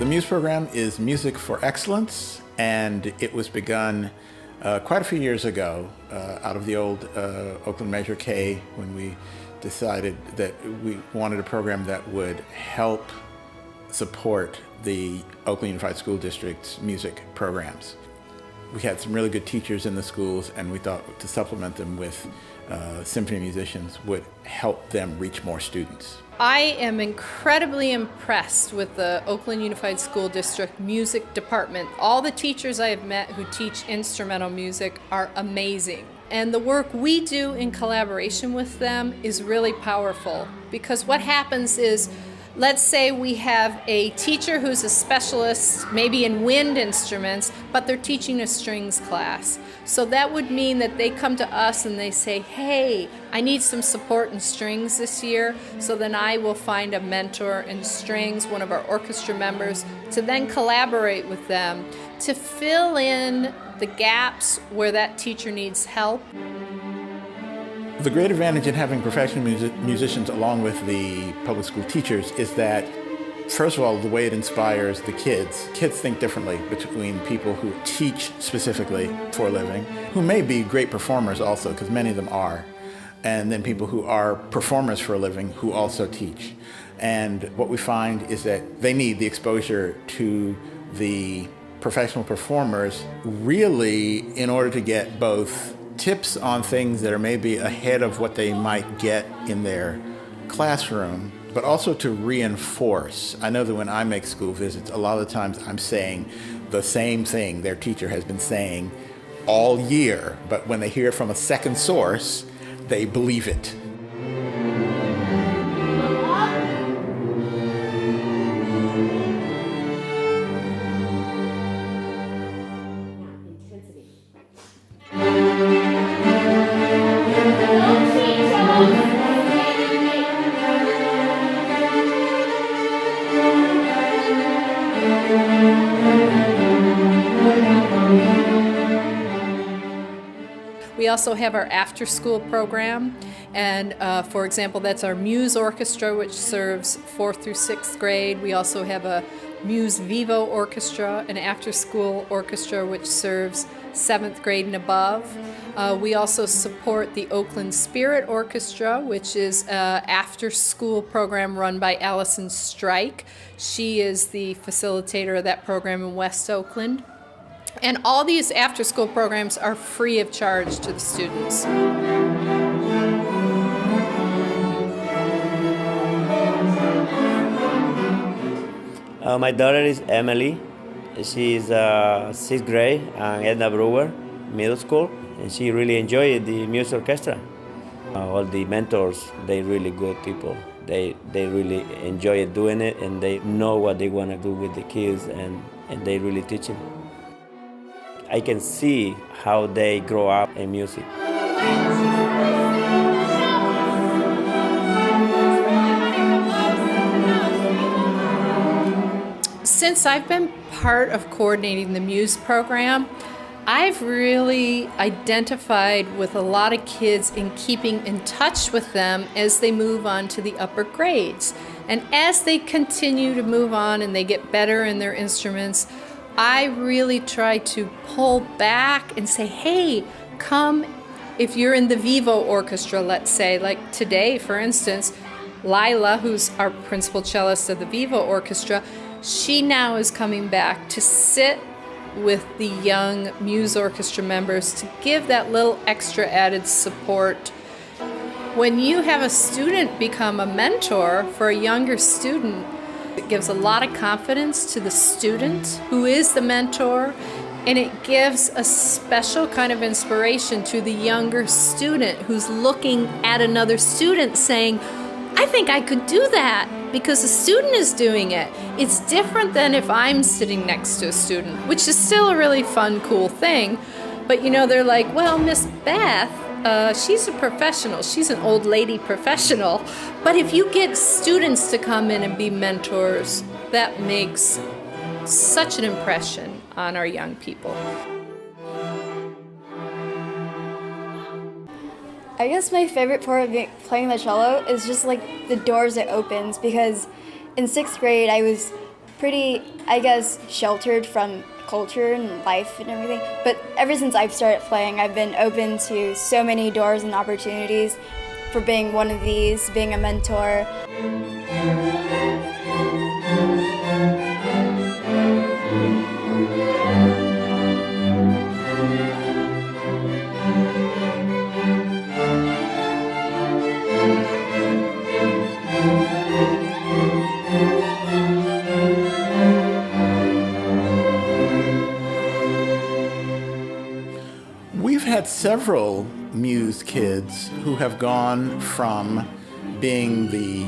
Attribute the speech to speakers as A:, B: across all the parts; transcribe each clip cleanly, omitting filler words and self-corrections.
A: The Muse program is Music for Excellence, and it was begun quite a few years ago out of the old Oakland Measure K, when we decided that we wanted a program that would help support the Oakland Unified School District's music programs. We had some really good teachers in the schools, and we thought to supplement them with symphony musicians would help them reach more students.
B: I am incredibly impressed with the Oakland Unified School District music department. All the teachers I have met who teach instrumental music are amazing. And the work we do in collaboration with them is really powerful, because what happens is, let's say we have a teacher who's a specialist maybe in wind instruments, but they're teaching a strings class. So that would mean that they come to us and they say, hey, I need some support in strings this year. So then I will find a mentor in strings, one of our orchestra members, to then collaborate with them to fill in the gaps where that teacher needs help.
A: The great advantage in having professional musicians along with the public school teachers is that, first of all, the way it inspires the kids. Kids think differently between people who teach specifically for a living, who may be great performers also, because many of them are, and then people who are performers for a living who also teach. And what we find is that they need the exposure to the professional performers really in order to get both tips on things that are maybe ahead of what they might get in their classroom, but also to reinforce. I know that when I make school visits, a lot of the times I'm saying the same thing their teacher has been saying all year, but when they hear it from a second source, they believe it.
B: We also have our after-school program, and for example, that's our Muse Orchestra, which serves 4th through 6th grade. We also have a Muse Vivo Orchestra, an after-school orchestra, which serves 7th grade and above. We also support the Oakland Spirit Orchestra, which is an after-school program run by Allison Strike. She is the facilitator of that program in West Oakland. And all these after-school programs are free of charge to the students.
C: My daughter is Emily. She is 6th grade at Edna Brewer Middle School, and she really enjoyed the Muse Orchestra. All the mentors, they're really good people. They really enjoy doing it, and they know what they want to do with the kids, and they really teach them. I can see how they grow up in music.
B: Since I've been part of coordinating the Muse program, I've really identified with a lot of kids in keeping in touch with them as they move on to the upper grades. And as they continue to move on and they get better in their instruments, I really try to pull back and say, hey, come, if you're in the Vivo Orchestra, let's say, like today, for instance, Lila, who's our principal cellist of the Vivo Orchestra, she now is coming back to sit with the young Muse Orchestra members to give that little extra added support. When you have a student become a mentor for a younger student, it gives a lot of confidence to the student who is the mentor, and it gives a special kind of inspiration to the younger student who's looking at another student saying, I think I could do that because the student is doing it. It's different than if I'm sitting next to a student, which is still a really fun, cool thing. But you know, they're like, well, Miss Beth, she's a professional. She's an old lady professional. But if you get students to come in and be mentors, that makes such an impression on our young people.
D: I guess my favorite part of playing the cello is just like the doors it opens, because in 6th grade I was pretty, I guess, sheltered from culture and life and everything. But ever since I've started playing, I've been open to so many doors and opportunities for being one of these, being a mentor.
A: We've had several Muse kids who have gone from being the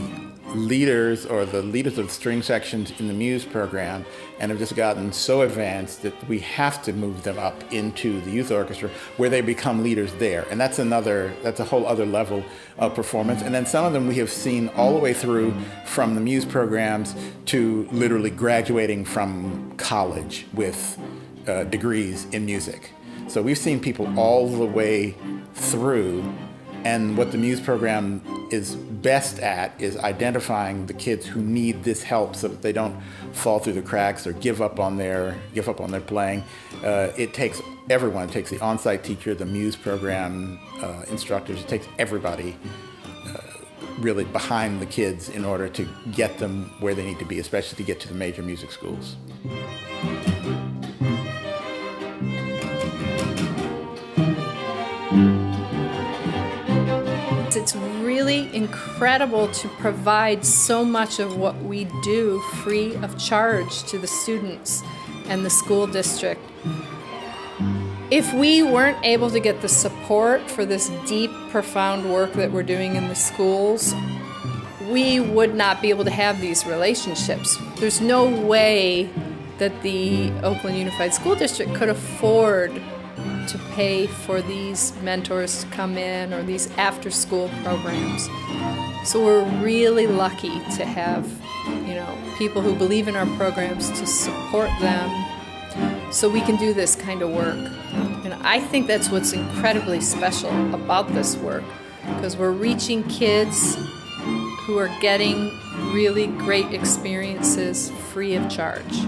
A: leaders of the string sections in the Muse program and have just gotten so advanced that we have to move them up into the youth orchestra where they become leaders there. And that's a whole other level of performance. And then some of them we have seen all the way through from the Muse programs to literally graduating from college with degrees in music. So we've seen people all the way through, and what the Muse program is best at is identifying the kids who need this help so that they don't fall through the cracks or give up on their playing. It takes everyone. It takes the on-site teacher, the Muse program instructors. It takes everybody really behind the kids in order to get them where they need to be, especially to get to the major music schools.
B: It's really incredible to provide so much of what we do free of charge to the students and the school district. If we weren't able to get the support for this deep, profound work that we're doing in the schools, we would not be able to have these relationships. There's no way that the Oakland Unified School District could afford to pay for these mentors to come in or these after-school programs. So we're really lucky to have, people who believe in our programs to support them so we can do this kind of work. And I think that's what's incredibly special about this work, because we're reaching kids who are getting really great experiences free of charge.